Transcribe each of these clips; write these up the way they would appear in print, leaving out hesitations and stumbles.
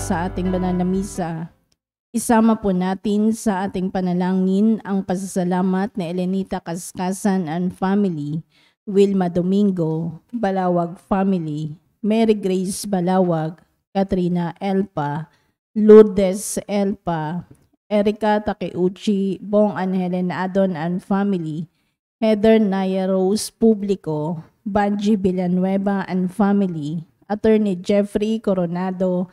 sa ating banal na misa, isama po natin sa ating panalangin ang pasasalamat ni Elenita Kaskasan and family, Wilma Domingo, Balawag family, Mary Grace Balawag, Katrina Elpa, Lourdes Elpa, Erica Takeuchi, Bong Angelen Adon and family, Heather Naya Rose Publico, Banji Villanueva and family, Attorney Jeffrey Coronado,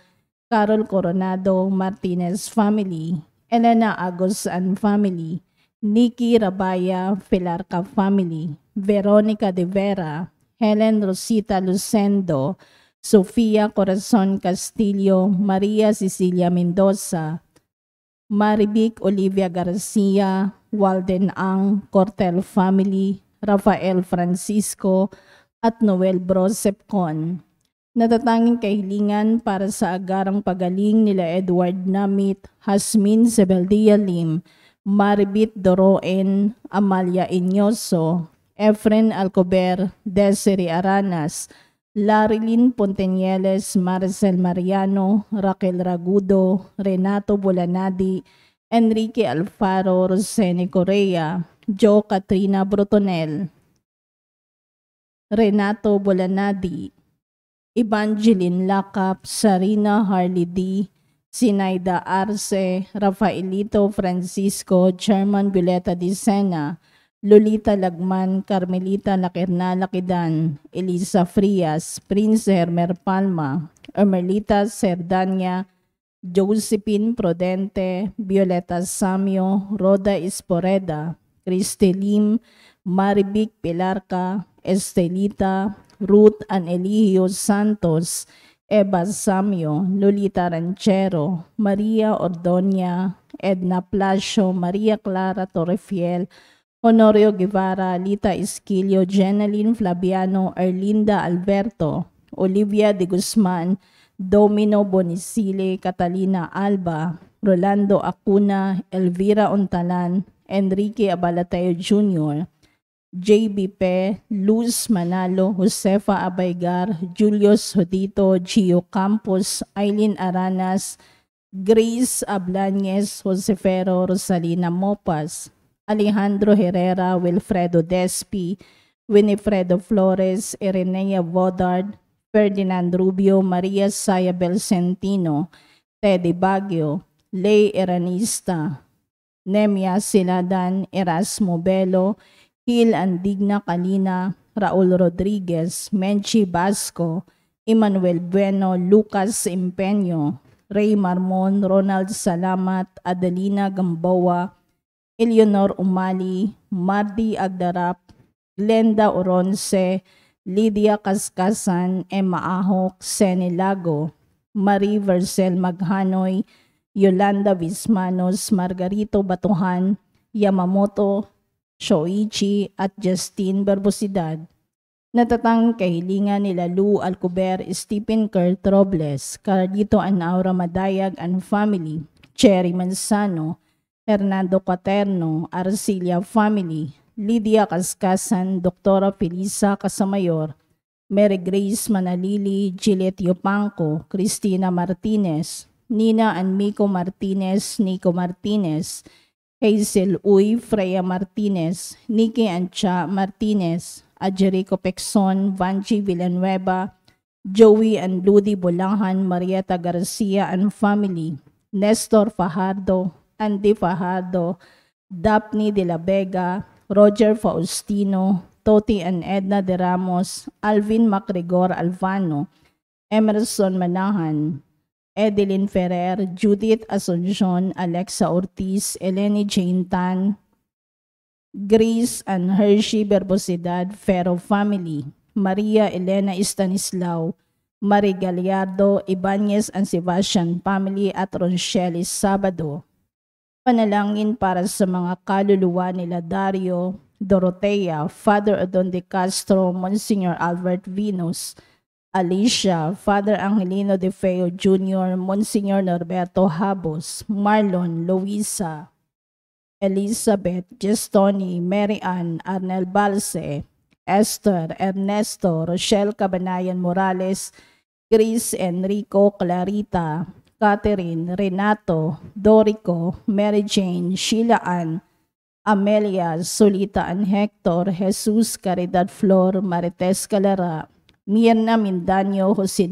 Carol Coronado Martinez family, Elena Agos and family, Nikki Rabaya Filarca family, Veronica de Vera, Helen Rosita Lucendo, Sofia Corazon Castillo, Maria Cecilia Mendoza, Marivic Olivia Garcia, Walden Ang, Cortel family, Rafael Francisco, at Noel Brosepcon. Natatanging kahilingan para sa agarang pagaling nila Edward Namit, Hasmin Sebeldia Lim, Maribit Doroen, Amalia Inyoso, Efren Alcober, Desiree Aranas, Larilyn Pontenieles, Maricel Mariano, Raquel Ragudo, Renato Bolanadi, Enrique Alfaro, Rosene Correa, Jo Katrina Brutonel, Renato Bolanadi, Evangeline Lacap, Sarina Harley D, Sinaida Arce, Rafaelito Francisco, Chairman Violeta Di Sena, Lolita Lagman, Carmelita Lakirna Lakidan, Elisa Frias, Prince Hermer Palma, Ermelita Cerdania, Josephine Prodente, Violeta Samio, Roda Esporeda, Cristelim, Marivic Pilarca, Estelita, Ruth Aneligio Santos, Eva Samio, Lolita Ranchero, Maria Ordonia, Edna Placio, Maria Clara Torrefiel, Honorio Guevara, Lita Esquilio, Jeneline Flaviano, Erlinda Alberto, Olivia de Guzman, Domino Bonisile, Catalina Alba, Rolando Acuna, Elvira Ontalan, Enrique Abalateo Jr., JB Pe, Luz Manalo, Josefa Abaygar, Julius Hodito, Gio Campos, Aileen Aranas, Grace Ablañez, Josefero Rosalina Mopas, Alejandro Herrera, Wilfredo Despi, Winifredo Flores, Irenea Vodard, Ferdinand Rubio, Maria Sayabel Centino, Teddy Baguio, Lay Eranista, Nemia Siladan, Erasmo Belo, Hil Andigna Kalina, Raul Rodriguez, Menchi Basco, Emmanuel Bueno, Lucas Impeño, Ray Marmon, Ronald Salamat, Adelina Gamboa, Eleanor Umali, Mardi Agdarap, Glenda Oronce, Lydia Kaskasan, Emma Ahok, Seni Lago, Marie Vercel Maghanoy, Yolanda Vismanos, Margarito Batuhan, Yamamoto Shoichi at Justine Barbosidad. Natatang kahilingan nila Lou Alcober, Stephen Kurt Robles, Carlito Anaura Madayag and family, Cherry Manzano, Hernando Paterno, Arcilia family, Lydia Kaskasan, Doktora Felisa Casamayor, Mary Grace Manalili, Gillette Yopanco, Cristina Martinez, Nina and Miko Martinez, Nico Martinez, Hazel Uy, Freya Martinez, Nikki Ancha Martinez, Ajerico Pexon, Vanchi Villanueva, Joey and Ludi Bolangan, Marieta Garcia and family, Nestor Fajardo, Andy Fajardo, Daphne de la Vega, Roger Faustino, Toti and Edna de Ramos, Alvin Macregor Alvano, Emerson Manahan, Edeline Ferrer, Judith Asuncion, Alexa Ortiz, Eleni Jane Tan, Grace and Hershey Berbosidad, Ferro family, Maria Elena Estanislao, Marie Gallardo, Ibanez and Sebastian family at Ronchelis Sabado. Panalangin para sa mga kaluluwa nila Dario, Dorotea, Father Adon de Castro, Monsignor Albert Venus, Alicia, Father Angelino de Feo Jr., Monsignor Norberto Habos, Marlon, Luisa, Elizabeth, Gestoni, Mary Ann, Arnel Balse, Esther, Ernesto, Rochelle Cabanayan Morales, Chris Enrico Clarita, Catherine, Renato, Dorico, Mary Jane, Sheila Ann, Amelia, Solita Ann Hector, Jesus, Caridad Flor, Marites Calara, Mirna Mindanyo, Jose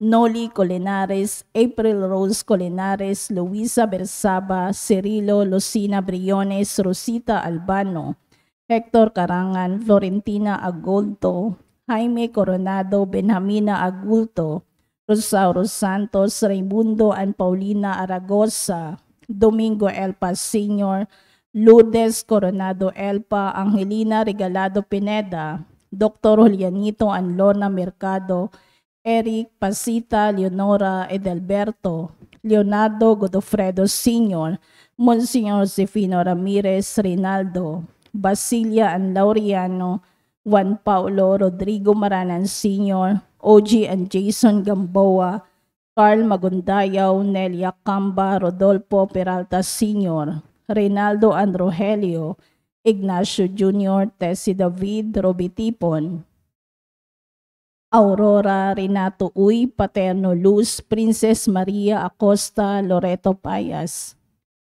Noli Colinares, April Rose Colinares, Luisa Bersaba, Cirilo Lucina Briones, Rosita Albano, Hector Carangan, Florentina Agulto, Jaime Coronado, Benjamina Agulto, Rosauro Santos, Raimundo and Paulina Aragosa, Domingo Elpa Sr., Lourdes Coronado Elpa, Angelina Regalado Pineda, Dr. Julianito and Lorna Mercado, Eric Pasita, Leonora Edelberto, Leonardo Godofredo Sr., Monsignor Josefino Ramirez Rinaldo, Basilia and Laureano, Juan Paulo Rodrigo Maranan Sr., OG and Jason Gamboa, Carl Magundayaw, Nelia Camba, Rodolfo Peralta Sr., Reynaldo and Rogelio, Ignacio Jr., Tessie David, Roby Tipon, Aurora, Renato Uy, Paterno Luz, Princess Maria Acosta, Loreto Payas,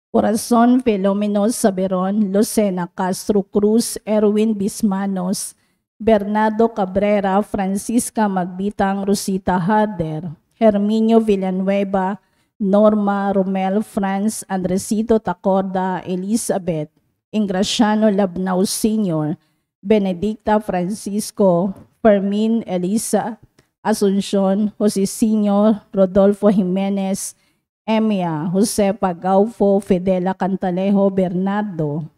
Corazon Filomeno Saberon, Lucena Castro Cruz, Erwin Bismanos, Bernardo Cabrera, Francisca Magbitang, Rosita Harder, Herminio Villanueva, Norma Romel Franz, Andresito Tacorda, Elizabeth, Ingraciano Labnao Sr., Benedicta Francisco, Fermin Elisa Asuncion, Jose Sr., Rodolfo Jimenez, Emia, Jose Pagaufo, Fidela Cantalejo Bernardo,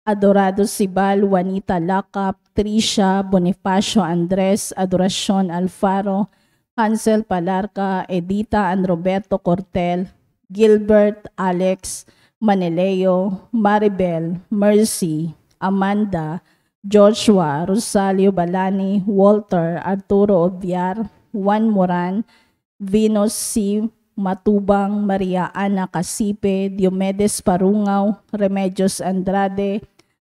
Adorado Sibal, Juanita Lacap, Trisha, Bonifacio Andres, Adoracion Alfaro, Hansel Palarca, Edita and Roberto Cortel, Gilbert, Alex, Manileo, Maribel, Mercy, Amanda, Joshua, Rosalio Balani, Walter, Arturo Obiar, Juan Moran, Venus C. Matubang, Maria Ana Casipe, Diomedes Parungaw, Remedios Andrade,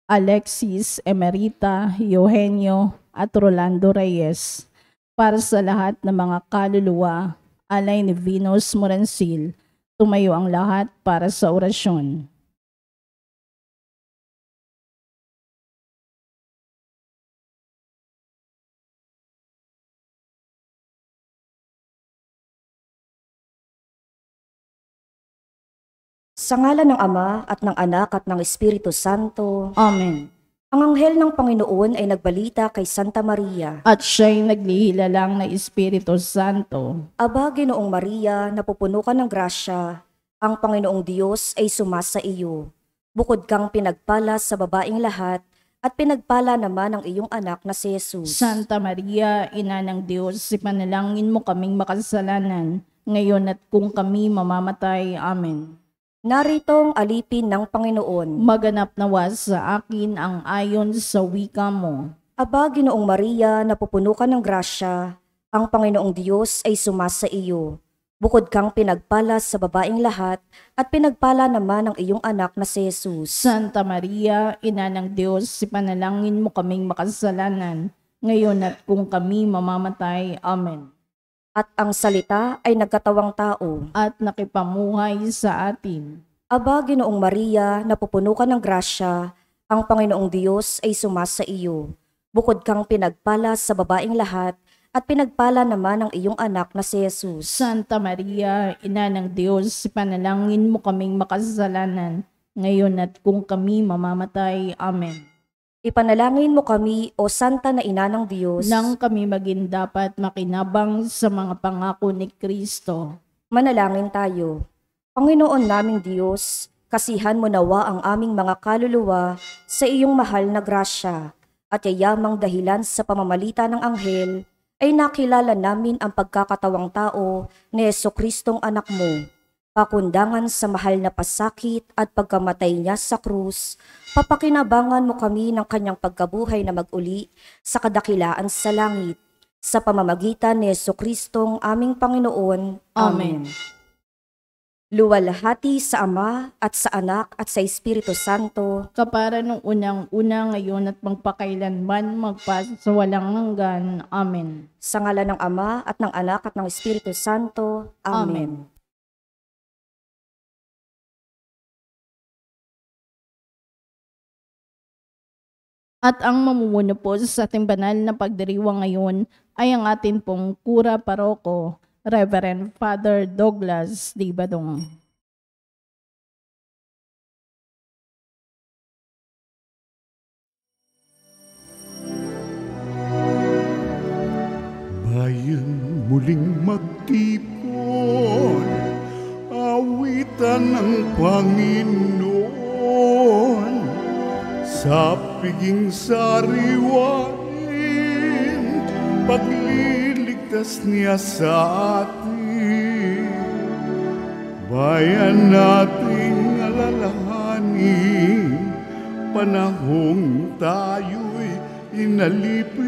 Alexis Emerita, Eugenio, at Rolando Reyes. Para sa lahat ng mga kaluluwa, alay ni Venus Moransil, tumayo ang lahat para sa orasyon. Sa ngalan ng Ama at ng Anak at ng Espiritu Santo. Amen. Ang anghel ng Panginoon ay nagbalita kay Santa Maria. At siya'y naglihilalang na Espiritu Santo. Aba, Ginoong Maria, napupuno ka ng grasya, ang Panginoong Diyos ay sumasa iyo. Bukod kang pinagpala sa babaing lahat, at pinagpala naman ang iyong anak na si Jesus. Santa Maria, Ina ng Diyos, ipanalangin mo kaming makasalanan, ngayon at kung kami mamamatay. Amen. Narito ang alipin ng Panginoon. Maganap nawa sa akin ang ayon sa wika mo. Aba, Ginoong Maria, napupuno ka ng grasya, ang Panginoong Diyos ay sumasa iyo. Bukod kang pinagpala sa babaing lahat, at pinagpala naman ang iyong anak na si Jesus. Santa Maria, Ina ng Diyos, ipanalangin mo kaming makasalanan, ngayon at kung kami mamamatay. Amen. At ang salita ay nagkatawang tao. At nakipamuhay sa atin. Aba, Ginoong Maria, napupuno ka ng grasya, ang Panginoong Diyos ay sumasa iyo. Bukod kang pinagpala sa babaing lahat, at pinagpala naman ang iyong anak na si Jesus. Santa Maria, Ina ng Diyos, ipanalangin mo kaming makasalanan, ngayon at kung kami mamamatay. Amen. Ipanalangin mo kami, O Santa na Ina ng Diyos, nang kami maging dapat makinabang sa mga pangako ni Kristo. Manalangin tayo. Panginoon naming Diyos, kasihan mo nawa ang aming mga kaluluwa sa iyong mahal na grasya, at yayamang dahilan sa pamamalita ng anghel, ay nakilala namin ang pagkakatawang tao ni Jesucristong anak mo. Pakundangan sa mahal na pasakit at pagkamatay niya sa krus, papakinabangan mo kami ng kanyang pagkabuhay na mag-uli sa kadakilaan sa langit. Sa pamamagitan ni Jesucristong aming Panginoon. Amen. luwalhati sa Ama at sa Anak at sa Espiritu Santo, Kapara nung unang-una ngayon at magpakailanman magpasawalang hanggan. Amen. sa ngalan ng Ama at ng Anak at ng Espiritu Santo. Amen. At ang mamumuno po sa ating banal na pagdiriwang ngayon ay ang atin pong Kura Paroko, Reverend Father Douglas D. Badong. Bayan muling magtipon, awitan ng Panginoon, sa piging sariwain, pagliligtas niya sa atin. Bayan nating alalahanin, panahong tayo'y inalipin,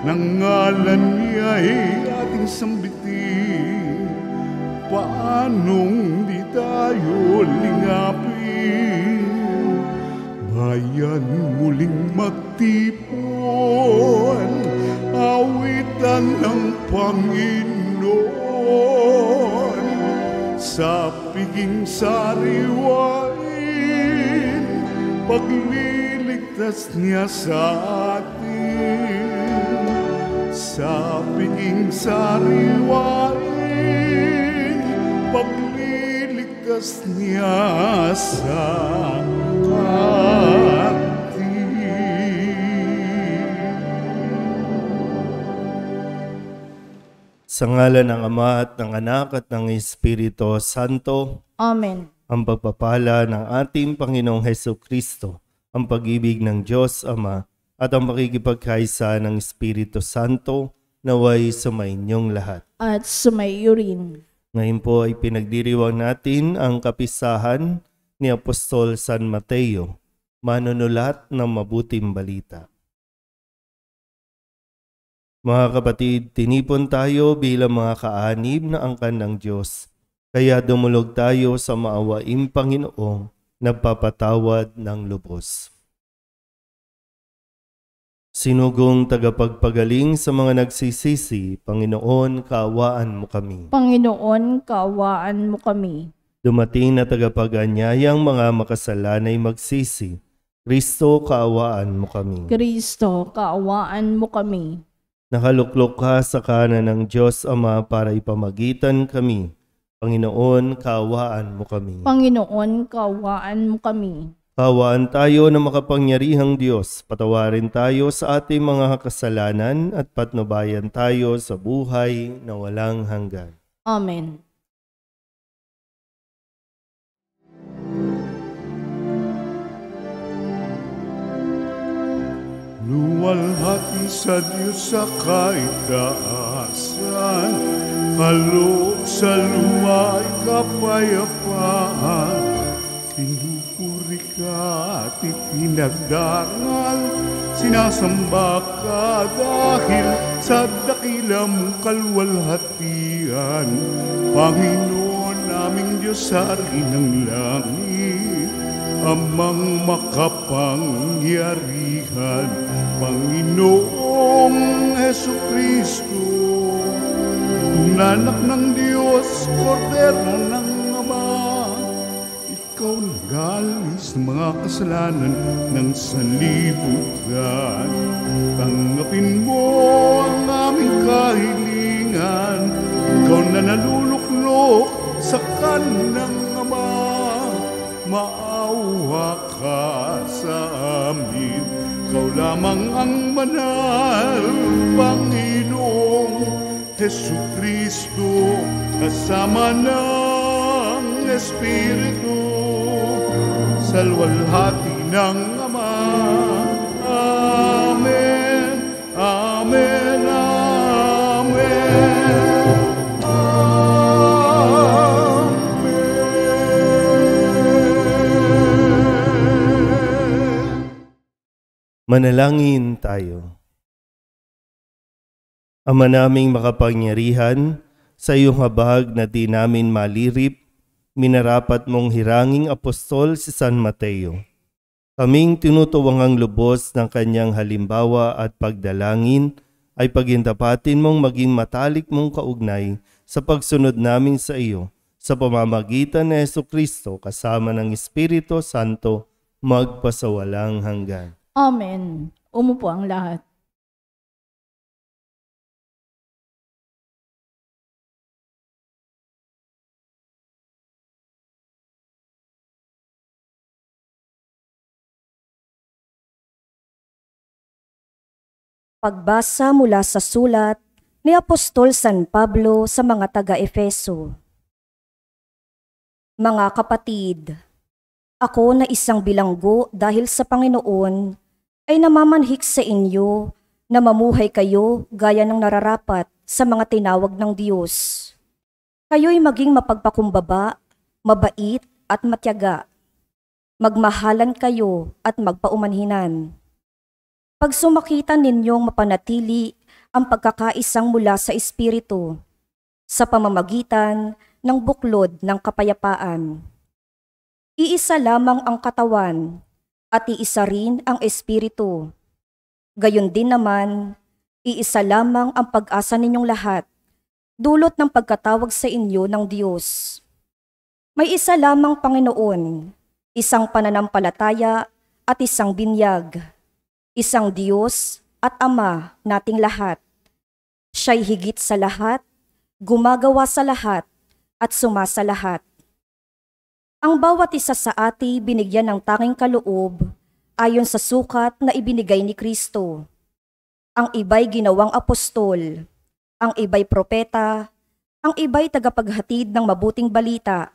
ng ngalan niya'y ating sambitin, paanong di tayo lingapin. Bayan muling magtipon, awitan ng Panginoon, sa piging sariwain, pagliligtas niya sa atin. Sa piging sariwain, pagliligtas niya sa atin. Sa ngalan ng Ama at ng Anak at ng Espiritu Santo, Amen. ang pagpapala ng ating Panginoong Hesukristo, ang pag-ibig ng Diyos Ama, at ang makikipagkaisa ng Espiritu Santo naway sumainyong lahat. At sumayo rin. Ngayon po ay pinagdiriwang natin ang kapisahan ni Apostol San Mateo, manunulat ng mabuting balita. Mga kapatid, tinipon tayo bilang mga kaanib na angkan ng Diyos, kaya dumulog tayo sa maawaing Panginoong nagpapatawad ng lubos. Sinugong tagapagpagaling sa mga nagsisisi, Panginoon, kaawaan mo kami. Panginoon, kaawaan mo kami. Dumating na tagapag-anyayang mga makasalanay magsisi, Kristo, kaawaan mo kami. Kristo, kaawaan mo kami. Nakaluklok ka sa kanan ng Diyos Ama para ipamagitan kami. Panginoon, kaawaan mo kami. Panginoon, kaawaan mo kami. Kaawaan tayo na makapangyarihang Diyos, patawarin tayo sa ating mga kasalanan at patnubayan tayo sa buhay na walang hanggan. Amen. Luwalhati sa Diyos sa kaitaasan, kaloob sa luwa'y kapayapaan. Pinupuri ka at ipinagdarangal, sinasamba ka dahil sa dakila mong kalwalhatian. Panginoon naming Diyos hari ng langit, Amang makapangyarihan, Panginoong Hesukristo, Anak ng Diyos, Kordero ng Ama, Ikaw nag-alis ng mga kasalanan ng sanlibutan. Tanggapin mo ang aming kahilingan, Ikaw na naluluklok sa kanang Ama, maawa ka sa amin. Ikaw lamang ang banal, Panginoong Hesukristo, kasama ng Espiritu, sa luwalhati ng Ama. Amen, Amen, Amen. Manalangin tayo. Ama naming makapangyarihan, sa iyong habag na di namin malirip, minarapat mong hiranging apostol si San Mateo. Kaming tinutuwangang lubos ng kanyang halimbawa at pagdalangin ay pagintapatin mong maging matalik mong kaugnay sa pagsunod namin sa iyo sa pamamagitan ni Jesucristo kasama ng Espiritu Santo magpasawalang hanggan. Amen. Umupo ang lahat. Pagbasa mula sa sulat ni Apostol San Pablo sa mga taga-Efeso. Mga kapatid, ako na isang bilanggo dahil sa Panginoon ay namamanhik sa inyo na mamuhay kayo gaya ng nararapat sa mga tinawag ng Diyos. Kayo'y maging mapagpakumbaba, mabait at matyaga. Magmahalan kayo at magpaumanhinan. Pag sumakitan ninyong mapanatili ang pagkakaisang mula sa Espiritu sa pamamagitan ng buklod ng kapayapaan. Iisa lamang ang katawan at iisa rin ang Espiritu. Gayon din naman, iisa lamang ang pag-asa ninyong lahat, dulot ng pagkatawag sa inyo ng Diyos. May isa lamang Panginoon, isang pananampalataya at isang binyag. Isang Diyos at Ama nating lahat. Siya'y higit sa lahat, gumagawa sa lahat, at sumasa lahat. Ang bawat isa sa ati binigyan ng tanging kaloob ayon sa sukat na ibinigay ni Kristo. Ang iba'y ginawang apostol, ang iba'y propeta, ang iba'y tagapaghatid ng mabuting balita,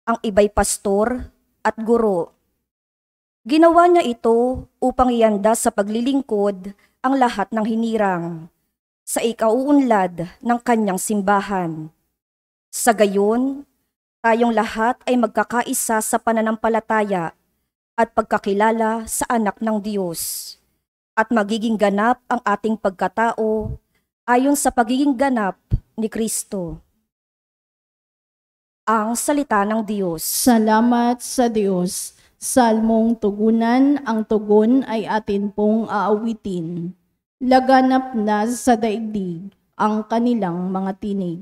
ang iba'y pastor at guro. Ginawa niya ito upang ianda sa paglilingkod ang lahat ng hinirang, sa ikauunlad ng kanyang simbahan. Sa gayon, tayong lahat ay magkakaisa sa pananampalataya at pagkakilala sa anak ng Diyos, at magiging ganap ang ating pagkatao ayon sa pagiging ganap ni Kristo. Ang salita ng Diyos. Salamat sa Diyos. Salmong tugunan, ang tugon ay atin pong aawitin. Laganap na sa daigdig ang kanilang mga tinig.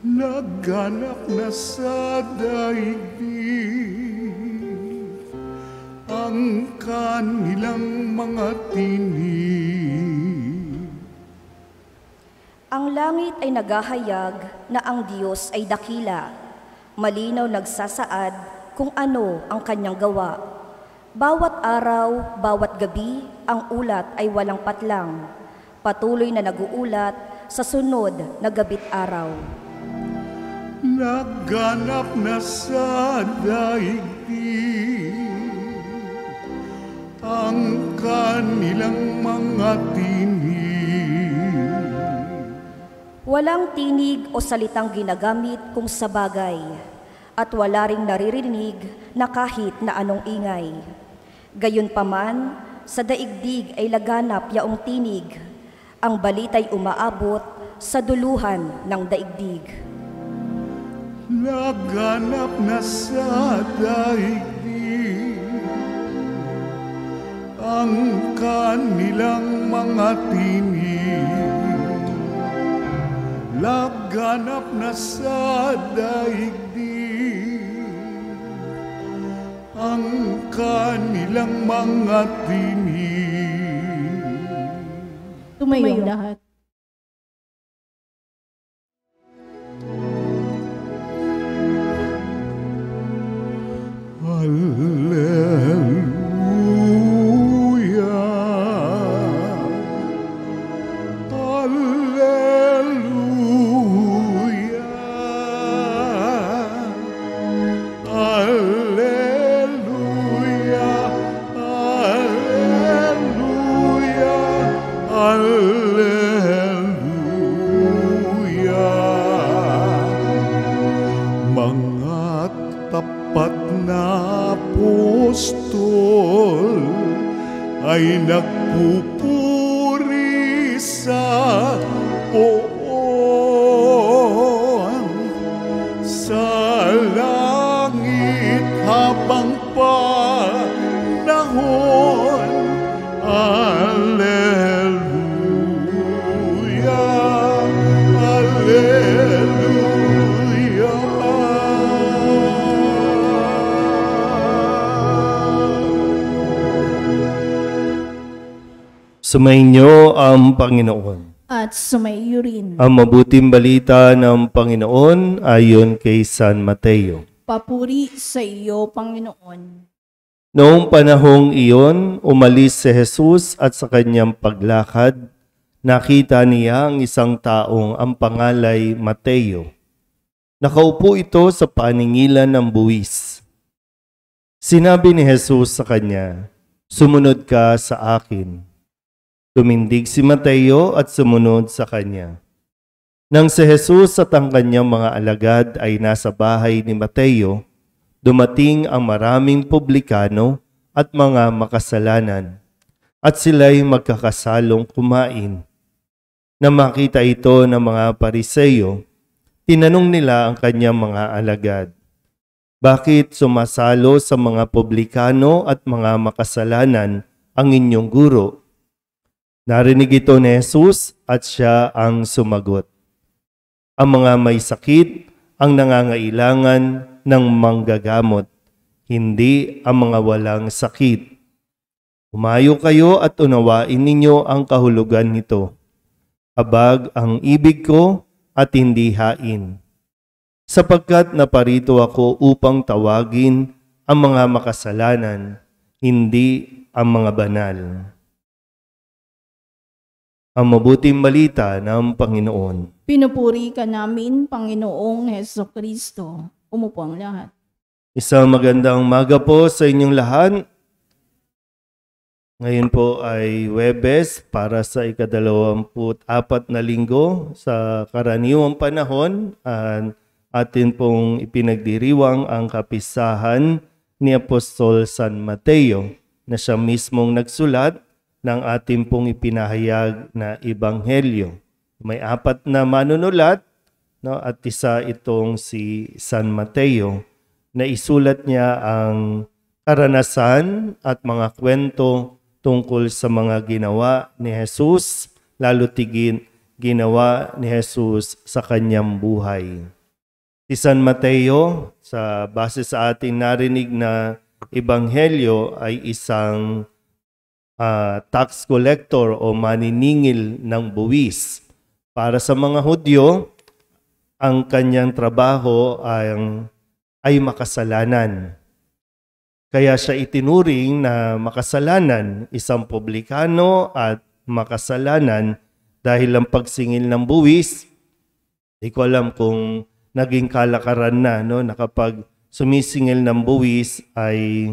Laganap na sa daigdig ang kanilang mga tinig. Ang langit ay naghahayag na ang Diyos ay dakila. Malinaw nagsasaad kung ano ang kanyang gawa. Bawat araw, bawat gabi, ang ulat ay walang patlang. Patuloy na nag-uulat sa sunod na gabit araw. Laganap na sa daigdig ang kanilang mga tinig. Walang tinig o salitang ginagamit kung sa bagay, at wala ring naririnig na kahit na anong ingay. Gayunpaman, sa daigdig ay laganap yaong tinig, ang balita'y umaabot sa duluhan ng daigdig. Laganap na sa daigdig ang kanilang mga tinig. Laganap na sa daigdig ang kanilang mga tinig. Tumayo lahat. Alleluia. ay nagpupuri sa poon. Sa langit habang panahon, Alleluia, Alleluia. Sumainyo ang Panginoon. At sumaiyo rin. Ang mabuting balita ng Panginoon ayon kay San Mateo. Papuri sa iyo, Panginoon. Noong panahong iyon, umalis si Jesus at sa kanyang paglakad, nakita niya ang isang taong ang pangalay Mateo. Nakaupo ito sa paningilan ng buwis. Sinabi ni Jesus sa kanya, "Sumunod ka sa akin." Tumindig si Mateo at sumunod sa kanya. Nang si Jesus at ang kanyang mga alagad ay nasa bahay ni Mateo, dumating ang maraming publikano at mga makasalanan, at sila'y magkakasalong kumain. Nang makita ito ng mga Pariseo, tinanong nila ang kanyang mga alagad, "Bakit sumasalo sa mga publikano at mga makasalanan ang inyong guro?" Narinig ito ni Jesus at siya ang sumagot, "Ang mga may sakit ang nangangailangan ng manggagamot, hindi ang mga walang sakit. Humayo kayo at unawain ninyo ang kahulugan nito. Habag ang ibig ko at hindi hain. Sapagkat naparito ako upang tawagin ang mga makasalanan, hindi ang mga banal." Ang mabuting balita ng Panginoon. Pinupuri ka namin, Panginoong Hesukristo. Umupo ang lahat. Isang magandang umaga po sa inyong lahat. Ngayon po ay Huwebes para sa ika-24 na linggo sa karaniwang panahon. Atin pong ipinagdiriwang ang kapistahan ni Apostol San Mateo na siya mismong nagsulat ng ating pong ipinahayag na Ebanghelyo. May 4 na manunulat, no, at isa itong si San Mateo na isulat niya ang karanasan at mga kwento tungkol sa mga ginawa ni Jesus, lalo tigit ginawa ni Jesus sa kanyang buhay. Si San Mateo, sa base sa ating narinig na Ebanghelyo, ay isang tax collector o maniningil ng buwis. Para sa mga Hudyo, ang kanyang trabaho ay makasalanan. Kaya siya itinuring na makasalanan, isang publikano at makasalanan dahil ang pagsingil ng buwis, di ko alam kung naging kalakaran na, no, na kapag sumisingil ng buwis ay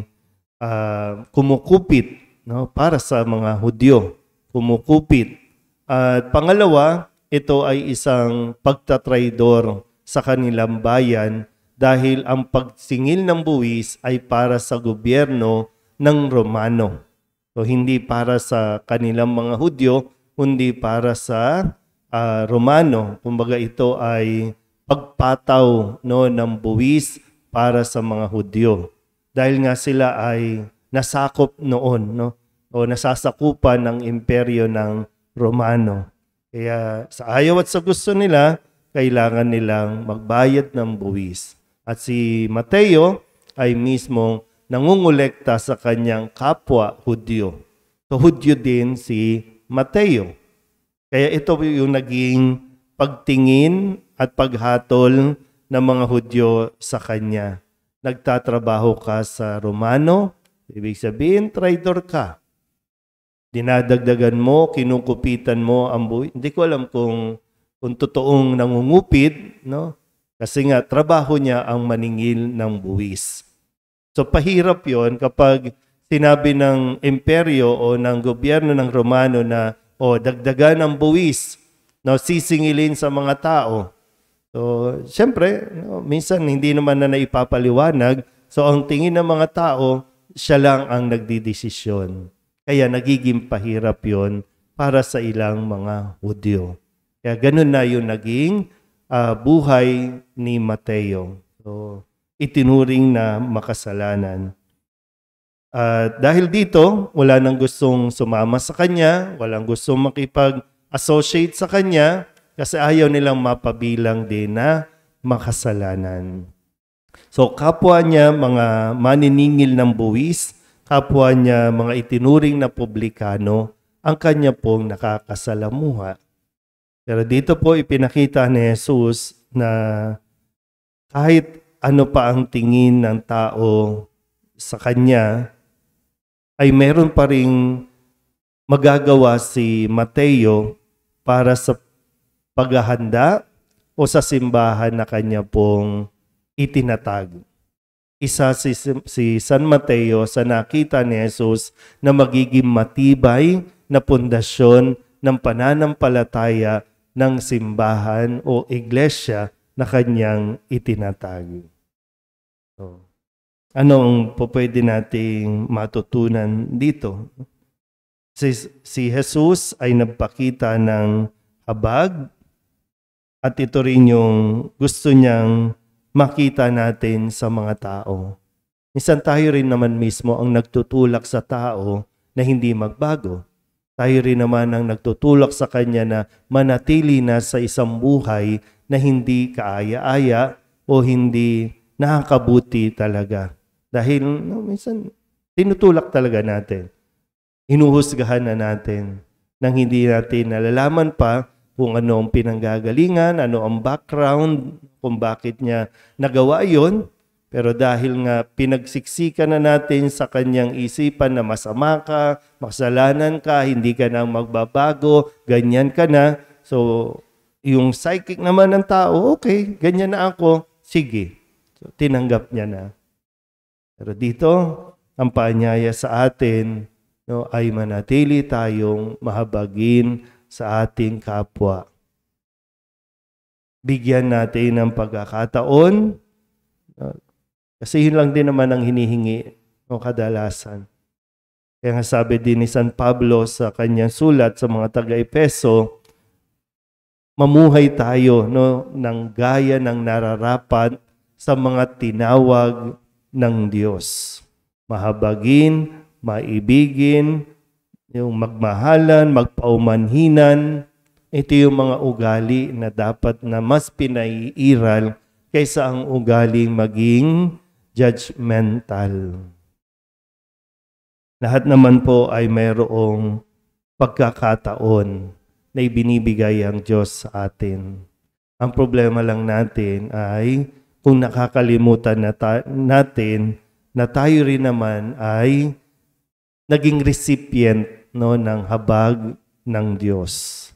kumukupit, no, para sa mga Hudyo, kumukupit. At pangalawa, ito ay isang pagtatraidor sa kanilang bayan dahil ang pagsingil ng buwis ay para sa gobyerno ng Romano. So hindi para sa kanilang mga Hudyo, kundi para sa Romano. Kumbaga ito ay pagpataw, no, ng buwis para sa mga Hudyo. Dahil nga sila ay nasakop noon, no, o nasasakupan ng imperyo ng Romano. Kaya sa ayaw at sa gusto nila, kailangan nilang magbayad ng buwis. At si Mateo ay mismo nangungulekta sa kanyang kapwa Hudyo. So Hudyo din si Mateo. Kaya ito yung naging pagtingin at paghatol ng mga Hudyo sa kanya. Nagtatrabaho ka sa Romano, ibig sabihin, traidor ka. Dinadagdagan mo, kinukupitan mo ang buhay. Hindi ko alam kung totoong nangungupit, no? Kasi nga, trabaho niya ang maningil ng buwis. So, pahirap yon kapag sinabi ng imperyo o ng gobyerno ng Romano na, dagdagan ang buwis, no, sisingilin sa mga tao. So, siyempre, no, minsan hindi naman na naipapaliwanag. So, ang tingin ng mga tao, siya lang ang nagdidesisyon. Kaya nagiging pahirap yon para sa ilang mga Hudyo. Kaya ganun na yung naging buhay ni Mateo. So, itinuring na makasalanan. Dahil dito, wala nang gustong sumama sa kanya, walang gustong makipag-associate sa kanya, kasi ayaw nilang mapabilang din na makasalanan. So, kapwa niya mga maniningil ng buwis, kapwa niya mga itinuring na publikano, ang kanya pong nakakasalamuha. Pero dito po ipinakita ni Jesus na kahit ano pa ang tingin ng tao sa kanya, ay meron pa ring magagawa si Mateo para sa paghahanda o sa simbahan na kanya pong itinatag. Isa si San Mateo sa nakita ni Jesus na magiging matibay na pundasyon ng pananampalataya ng simbahan o iglesia na kanyang itinatag. So, anong pwede nating matutunan dito? Si Jesus ay nagpakita ng habag at ito rin yung gusto niyang makita natin sa mga tao. Minsan tayo rin naman mismo ang nagtutulak sa tao na hindi magbago. Tayo rin naman ang nagtutulak sa kanya na manatili na sa isang buhay na hindi kaaya-aya o hindi nakakabuti talaga. Dahil minsan tinutulak talaga natin. Hinuhusgahan na natin nang hindi natin nalalaman pa kung ano ang pinanggagalingan, ano ang background, kung bakit niya nagawa yon. Pero dahil nga pinagsiksikan na natin sa kanyang isipan na masama ka, makasalanan ka, hindi ka na magbabago, ganyan ka na. So, yung psychic naman ng tao, okay, ganyan na ako, sige. So, tinanggap niya na. Pero dito, ang paanyaya sa atin ay manatili tayong mahabagin sa ating kapwa. Bigyan natin ng pagkakataon, kasi yun lang din naman ang hinihingi kadalasan. Kaya nga sabi din ni San Pablo sa kanyang sulat sa mga taga-Epeso, mamuhay tayo ng gaya ng nararapat sa mga tinawag ng Diyos. Mahabagin, maibigin, yung magmahalan, magpaumanhinan. Ito yung mga ugali na dapat na mas pinaiiral kaysa ang ugaling maging judgmental. Lahat naman po ay mayroong pagkakataon na ibinibigay ang Diyos sa atin. Ang problema lang natin ay kung nakakalimutan natin na tayo rin naman ay naging recipient ng habag ng Diyos.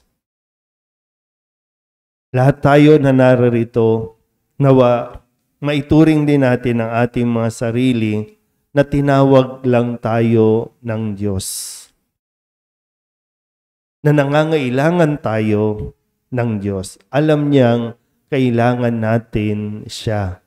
Lahat tayo na narito, nawa maituring din natin ang ating mga sarili na tinawag lang tayo ng Diyos. Na nangangailangan tayo ng Diyos. Alam niyang kailangan natin siya.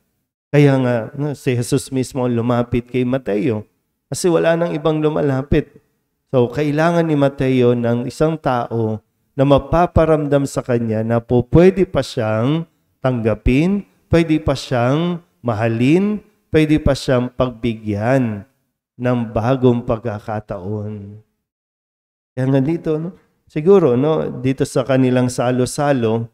Kaya nga, si Jesus mismo lumapit kay Mateo. Kasi wala nang ibang lumalapit. So, kailangan ni Mateo ng isang tao na mapaparamdam sa kanya na po pwede pa siyang tanggapin, pwede pa siyang mahalin, pwede pa siyang pagbigyan ng bagong pagkakataon. Kaya nga dito, siguro, dito sa kanilang salo-salo,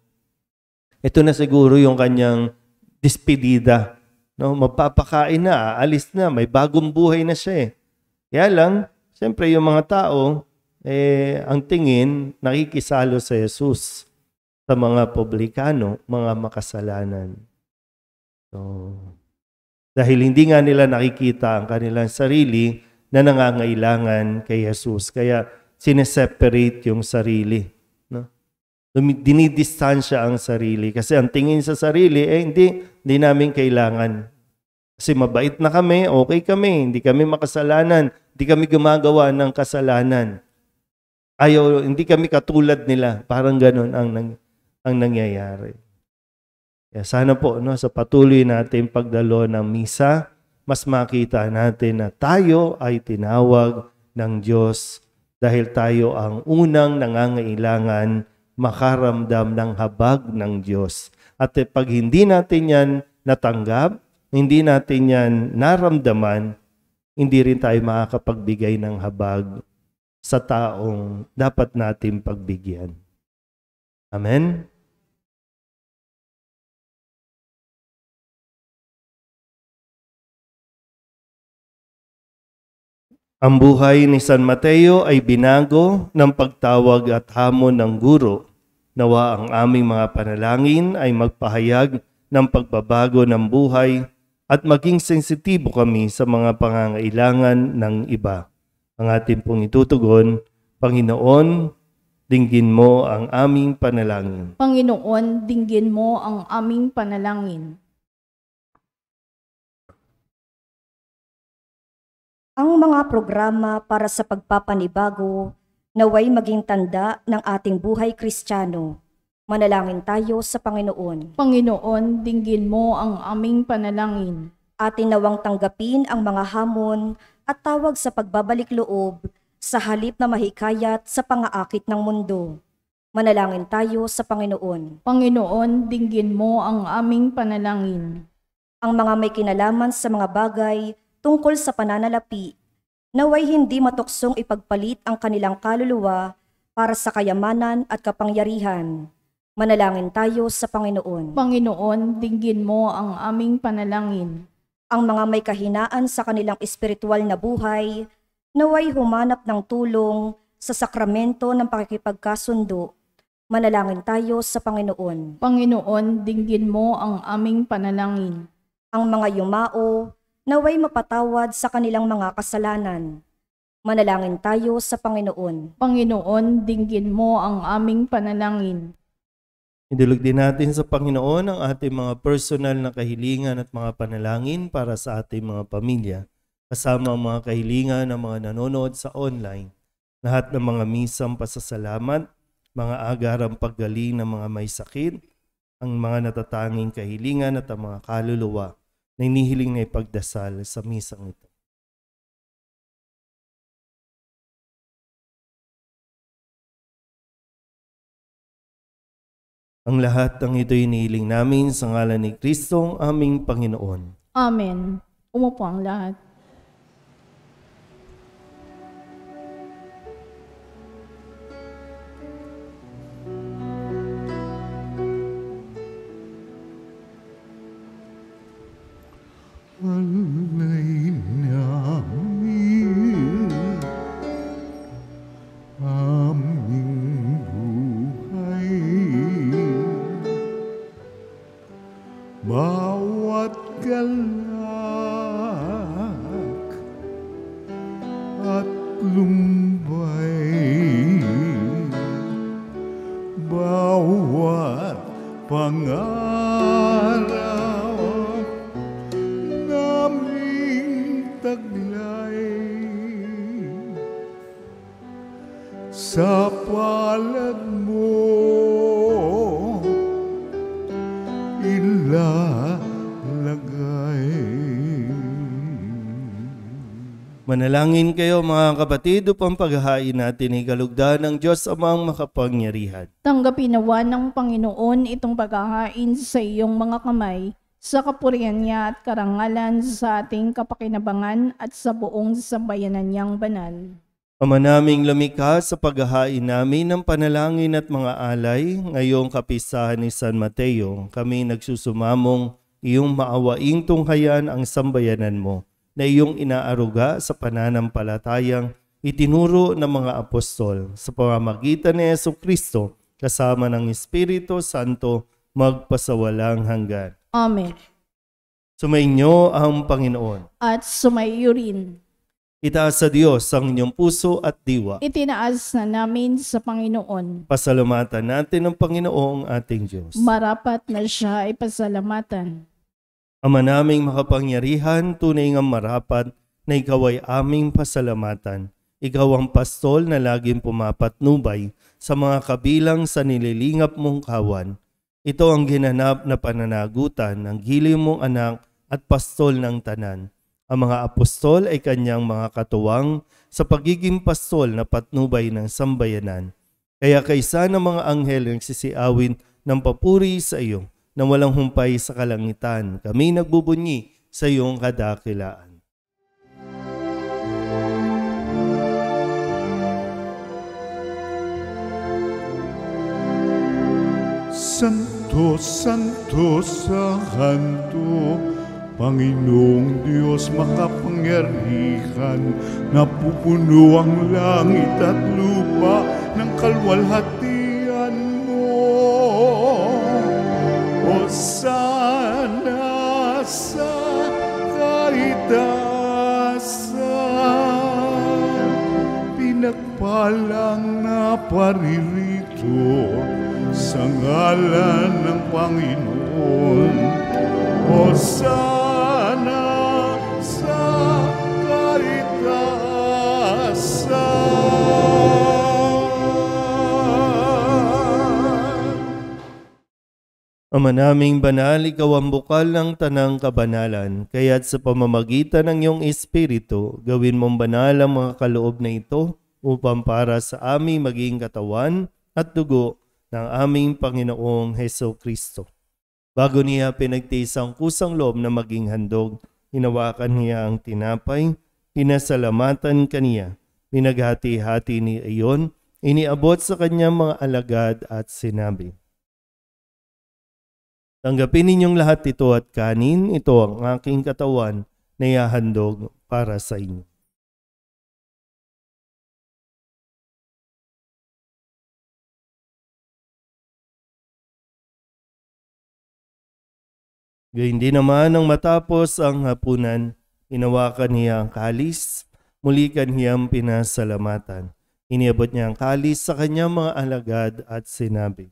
ito na siguro yung kanyang despedida. Magpapakain na, aalis na, may bagong buhay na siya. Kaya lang, siyempre yung mga tao, ang tingin, nakikisalo sa Jesus sa mga publikano, mga makasalanan. So, dahil hindi nga nila nakikita ang kanilang sarili na nangangailangan kay Jesus. Kaya sineseparate yung sarili. Dinidistansya ang sarili. Kasi ang tingin sa sarili, hindi namin kailangan. Kasi mabait na kami, okay kami, hindi kami makasalanan, hindi kami gumagawa ng kasalanan. Hindi kami katulad nila. Parang ganun ang nangyayari. Kaya sana po sa patuloy natin pagdalo ng misa, mas makita natin na tayo ay tinawag ng Diyos dahil tayo ang unang nangangailangan makaramdam ng habag ng Diyos. At pag hindi natin yan natanggap, hindi natin yan naramdaman, hindi rin tayo makakapagbigay ng habag sa taong dapat natin pagbigyan. Amen? Ang buhay ni San Mateo ay binago ng pagtawag at hamon ng guro. Nawa ang aming mga panalangin ay magpahayag ng pagbabago ng buhay at maging sensitibo kami sa mga pangangailangan ng iba. Ang ating pong itutugon, Panginoon, dinggin mo ang aming panalangin. Panginoon, dinggin mo ang aming panalangin. Ang mga programa para sa pagpapanibago naway maging tanda ng ating buhay Kristiyano. Manalangin tayo sa Panginoon. Panginoon, dinggin mo ang aming panalangin. Atin nawang tanggapin ang mga hamon at tawag sa pagbabalik loob sa halip na mahikayat sa pangaakit ng mundo. Manalangin tayo sa Panginoon. Panginoon, dinggin mo ang aming panalangin. Ang mga may kinalaman sa mga bagay tungkol sa pananalapi, naway hindi matuksong ipagpalit ang kanilang kaluluwa para sa kayamanan at kapangyarihan. Manalangin tayo sa Panginoon. Panginoon, dinggin mo ang aming panalangin. Ang mga may kahinaan sa kanilang espiritual na buhay, naway humanap ng tulong sa sakramento ng pakikipagkasundo. Manalangin tayo sa Panginoon. Panginoon, dinggin mo ang aming panalangin. Ang mga yumao, naway mapatawad sa kanilang mga kasalanan. Manalangin tayo sa Panginoon. Panginoon, dinggin mo ang aming panalangin. Idulog din natin sa Panginoon ang ating mga personal na kahilingan at mga panalangin para sa ating mga pamilya, kasama ang mga kahilingan ng mga nanonood sa online, lahat ng mga misang pasasalamat, mga agarang paggaling ng mga may sakit, ang mga natatanging kahilingan at ang mga kaluluwa na inihiling na ipagdasal sa misang ito. Ang lahat ng ito inihiling namin sa ngalan ni Kristo, aming Panginoon. Amen. Umupo ang lahat. Alay namin aming buhay, bawat galak at lumbay, bawat pangarap sa palad mo ilalagay. Manalangin kayo mga kapatid upang paghahain natin ay kalugdan ng Diyos Amang makapangyarihan. Tanggapin nawa ng Panginoon itong paghahain sa iyong mga kamay, sa kapurihan niya at karangalan sa ating kapakinabangan at sa buong sambayanan niyang banal. Ama naming lumikha, sa paghahain namin ng panalangin at mga alay, ngayong kapistahan ni San Mateo, kami nagsusumamong iyong maawaing tunghayan ang sambayanan mo, na iyong inaaruga sa pananampalatayang itinuro ng mga apostol, sa pamamagitan ni Jesucristo, kasama ng Espiritu Santo, magpasawalang hanggan. Amen. Sumainyo ang Panginoon. At sumaiyo rin. Itaas sa Diyos ang inyong puso at diwa. Itinaas na namin sa Panginoon. Pasalamatan natin ang Panginoong ating Diyos. Marapat na siya ay pasalamatan. Ama naming makapangyarihan, tunay ngang marapat na ikaw ay aming pasalamatan. Ikaw ang pastol na laging pumapatnubay sa mga kabilang sa nililingap mong kawan. Ito ang ginanap na pananagutan ng giling mong anak at pastol ng tanan. Ang mga apostol ay kanyang mga katuwang sa pagiging pastol na patnubay ng sambayanan. Kaya kaisa ng mga anghel ang sisiawin ng papuri sa iyo na walang humpay sa kalangitan. Kami nagbubunyi sa iyong kadakilaan. Santo, Santo sa kanto, Panginoong Diyos makapangyarihan, napupuno ang langit at lupa ng kalwalhatian mo. Hosana sa kaitaasan, pinagpalang na paririto sa ngalan ng Panginoon. Hosana sa kaitaasan. Ama naming banal, ikaw ang bukal ng tanang kabanalan, kaya't sa pamamagitan ng iyong Espiritu, gawin mong banal ang mga kaloob na ito upang para sa aming maging katawan at dugo ng aming Panginoong Heso Kristo. Bago niya pinagtiis ang kusang loob na maging handog, hinawakan niya ang tinapay, pinasalamatan kaniya, pinaghati-hati ni iyon, iniabot sa kanyang mga alagad at sinabi, "Tanggapin ninyong lahat ito at kanin, ito ang aking katawan na ihahandog para sa inyo." Gayun din naman nang matapos ang hapunan, hinawakan niya ang kalis, muli kaniyang pinasalamatan. Iniabot niya ang kalis sa kanyang mga alagad at sinabi,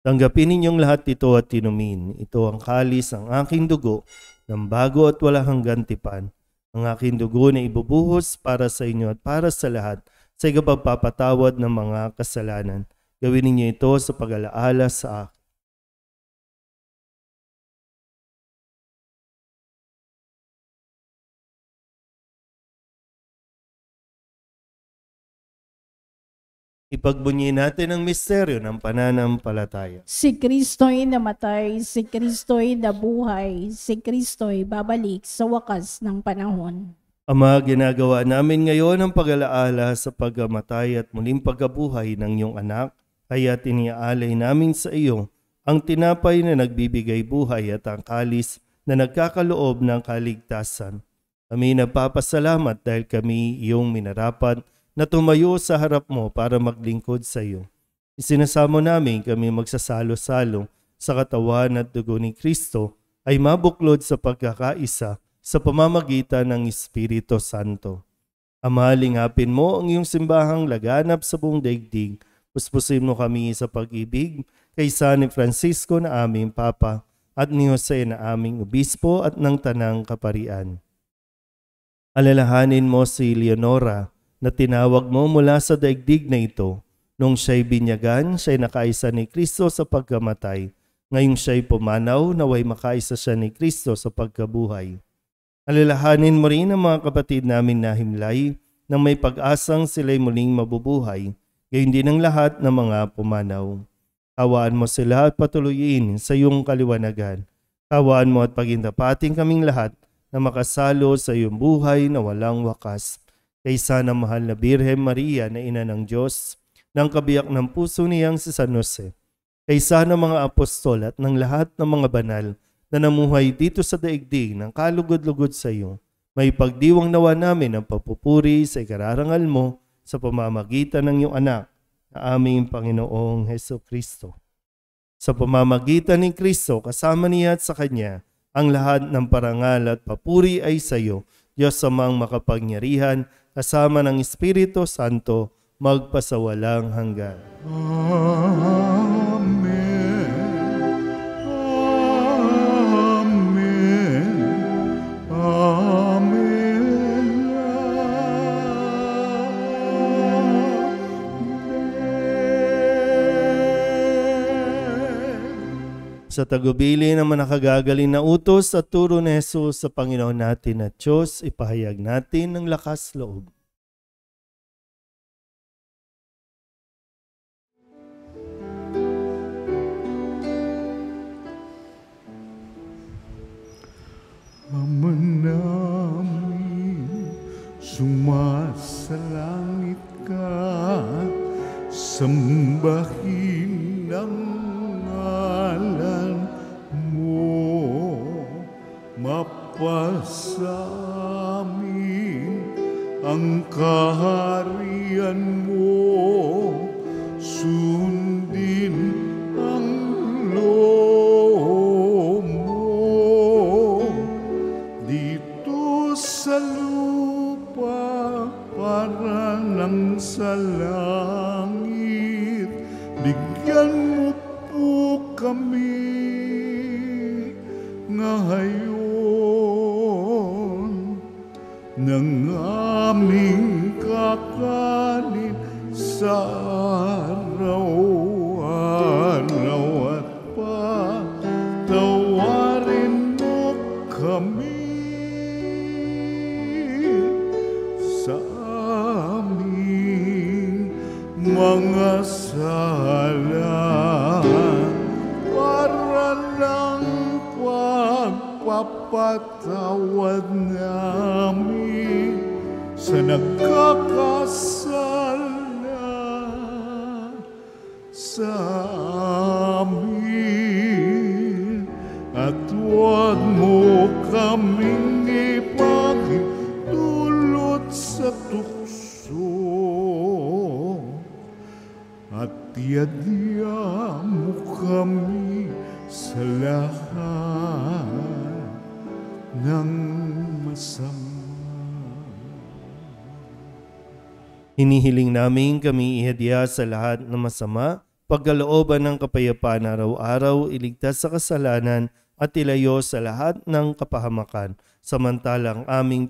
"Tanggapin ninyong lahat ito at inumin. Ito ang kalis ang aking dugo ng bago at wala hanggang tipan. Ang aking dugo na ibubuhos para sa inyo at para sa lahat sa ikapagpapatawad ng mga kasalanan. Gawin ninyo ito sa pag-alaala sa akin." Ipagbunyi natin ang misteryo ng pananampalataya. Si Kristo'y namatay, si Kristo'y nabuhay, si Kristo'y babalik sa wakas ng panahon. Ama, ginagawa namin ngayon ang pag-alaala sa pagkamatay at muling pagkabuhay ng iyong anak, kaya tiniaalay namin sa iyo ang tinapay na nagbibigay buhay at ang kalis na nagkakaloob ng kaligtasan. Kami nagpapasalamat dahil kami iyong minarapat na tumayo sa harap mo para maglingkod sa iyo. Isinasamo namin kami magsasalo-salo sa katawan at dugo ni Kristo ay mabuklod sa pagkakaisa sa pamamagitan ng Espiritu Santo. Ama, lingapin mo ang iyong simbahang laganap sa buong daigdig. Puspusin mo kami sa pag-ibig kaysa ni Francisco na aming Papa at ni Jose na aming Obispo at ng Tanang Kaparian. Alalahanin mo si Leonora na tinawag mo mula sa daigdig na ito. Nung siya'y binyagan, siya'y nakaisa ni Kristo sa pagkamatay. Ngayong siya'y pumanaw, naway makaisa siya ni Kristo sa pagkabuhay. Alalahanin mo rin ang mga kapatid namin na himlay na may pag-asang sila'y muling mabubuhay, gayon din ang lahat ng mga pumanaw. Kawaan mo sila at patuloyin sa iyong kaliwanagan. Kawaan mo at pagintapating kaming lahat na makasalo sa iyong buhay na walang wakas. Kaysa ng mahal na Birhen Maria na ina ng Diyos, ng kabiyak ng puso niyang si San Jose, kaysa ng mga apostol at ng lahat ng mga banal na namuhay dito sa daigdig ng kalugod-lugod sa iyo, may pagdiwang nawa namin ang papupuri sa ikararangal mo sa pamamagitan ng iyong anak na aming Panginoong Heso Kristo. Sa pamamagitan ni Kristo, kasama niya at sa Kanya, ang lahat ng parangal at papuri ay sa iyo, Diyos amang makapangyarihan, kasama ng Espiritu Santo, magpasawalang hanggan. Amen. Amen. Amen. Sa tagubili ng mga nakagagaling na utos at turo ni Jesus sa Panginoon natin at Diyos, ipahayag natin ng lakas loob. Ama namin, sumasalangit ka, sambahin ang ngalan mo, mapasa amin ang kaharian mo, sundin ang loob mo dito sa lupa para ng sa langit. Bigyan mo po kami ngayon ng aming kakanin sa araw-araw at patawarin mo kami sa aming mga sala para lang pagpapatawad namin sa nagkakasala sa amin, at huwag mo kaming ipagdulot sa tukso, at yadya mo kami sa lahat ng masama. Hinihiling namin kami ihadya sa lahat ng masama, pagkalooban ng kapayapaan araw-araw, iligtas sa kasalanan at ilayo sa lahat ng kapahamakan, samantalang aming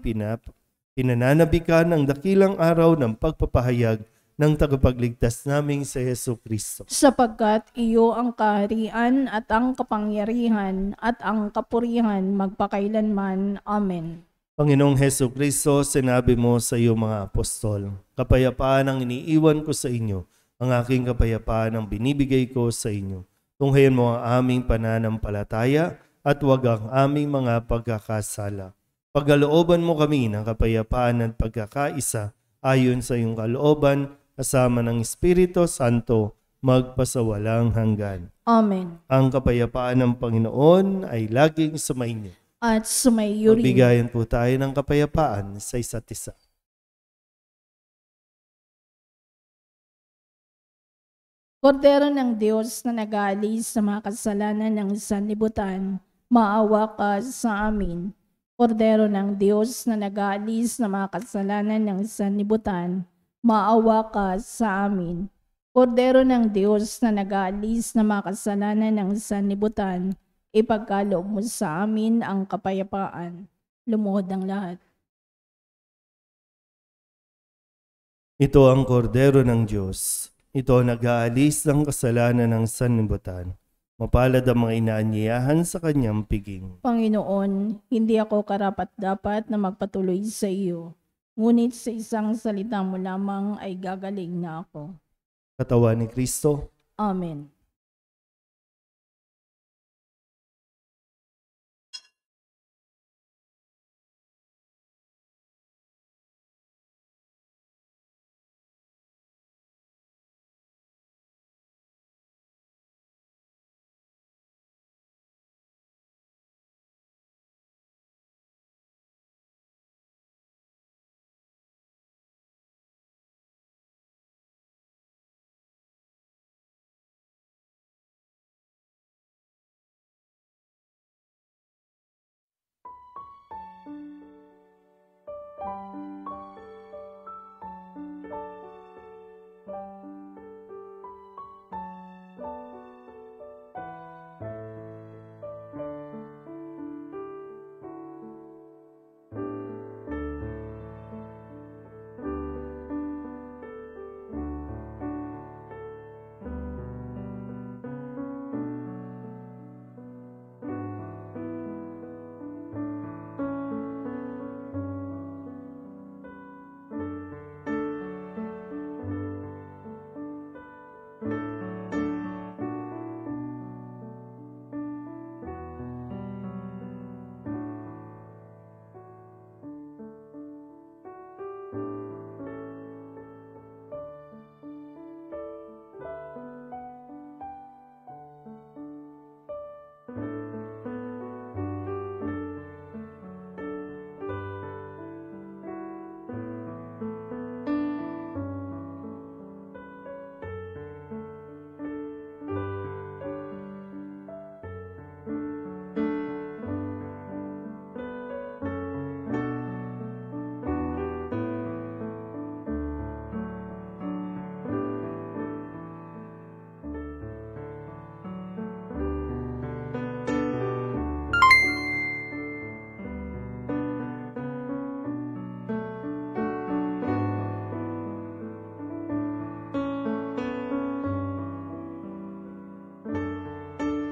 pinananabikan ang dakilang araw ng pagpapahayag ng tagapagligtas naming sa Hesu Kristo. Sapagkat iyo ang kaharian at ang kapangyarihan at ang kapurihan magpakailanman. Amen. Panginoong Hesu Kristo, sinabi mo sa iyong mga apostol, kapayapaan ang iniiwan ko sa inyo, ang aking kapayapaan ang binibigay ko sa inyo. Tunghayan mo ang aming pananampalataya at huwag ang aming mga pagkakasala. Pagkalooban mo kami ng kapayapaan at pagkakaisa ayon sa iyong kalooban, kasama ng Espiritu Santo, magpasawalang hanggan. Amen. Ang kapayapaan ng Panginoon ay laging sumainyo. At sumayo rin. Magbigayan po tayo ng kapayapaan sa isa't isa. Kordero ng Diyos na nag-aalis sa mga kasalanan ng sanlibutan, maawa ka sa amin. Kordero ng Diyos na nag-aalis sa mga kasalanan ng sanlibutan, maawa ka sa amin. Kordero ng Diyos na nag-aalis sa mga kasalanan ng sanlibutan, ipagkaloob mo sa amin ang kapayapaan. Lumuhod ang lahat. Ito ang kordero ng Diyos. Ito ang nag-aalis ng kasalanan ng sanlibutan. Mapalad ang mga inaanyayahan sa kanyang piging. Panginoon, hindi ako karapat-dapat na magpatuloy sa iyo. Ngunit sa isang salita mo lamang ay gagaling na ako. Katawan ni Kristo. Amen.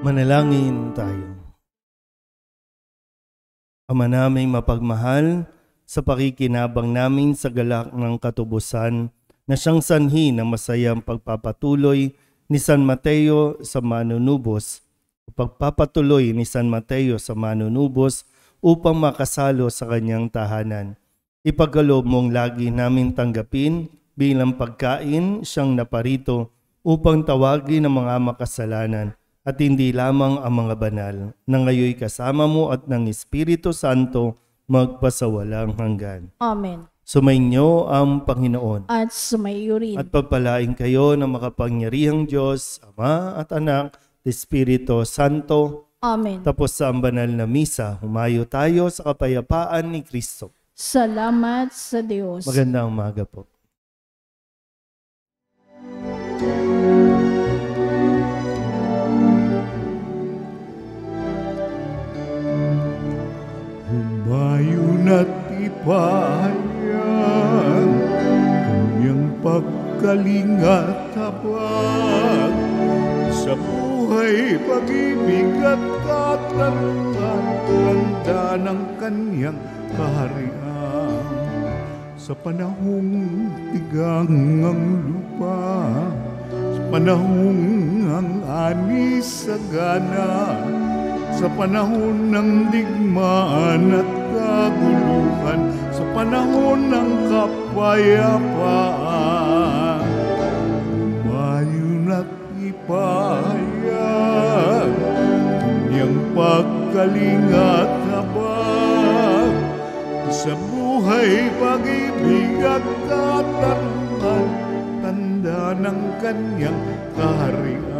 Manalangin tayo. Ama naming mapagmahal, sa pakikinabang namin sa galak ng katubusan na siyang sanhi ng masayang pagpapatuloy ni San Mateo sa manunubos, pagpapatuloy ni San Mateo sa manunubos upang makasalo sa kanyang tahanan. Ipagkaloob mong lagi namin tanggapin bilang pagkain siyang naparito upang tawagin ang mga makasalanan at hindi lamang ang mga banal, na ngayoy kasama mo at ng Espiritu Santo magpasawalang hanggan. Amen. Sumainyo ang Panginoon. At sumayo rin. At pagpalain kayo ng makapangyarihang Diyos, Ama at Anak, Espiritu Santo. Amen. Tapos sa ang banal na misa, humayo tayo sa kapayapaan ni Kristo. Salamat sa Diyos. Magandang umaga po. Humayo na't ipahayag kanyang pagkalingat habag sa buhay, pag-ibig at katarungan, ganda ng kanyang kaharian. Sa panahong tigang ang lupa, sa panahong ang ani sagana, sa panahon ng digmaan at kaguluhan, sa panahon ng kapayapaan, humayo na't ipahayag kanyang pagkalingat habag sa buhay, pag-ibig at katarungan, tanda ng kanyang kaharian.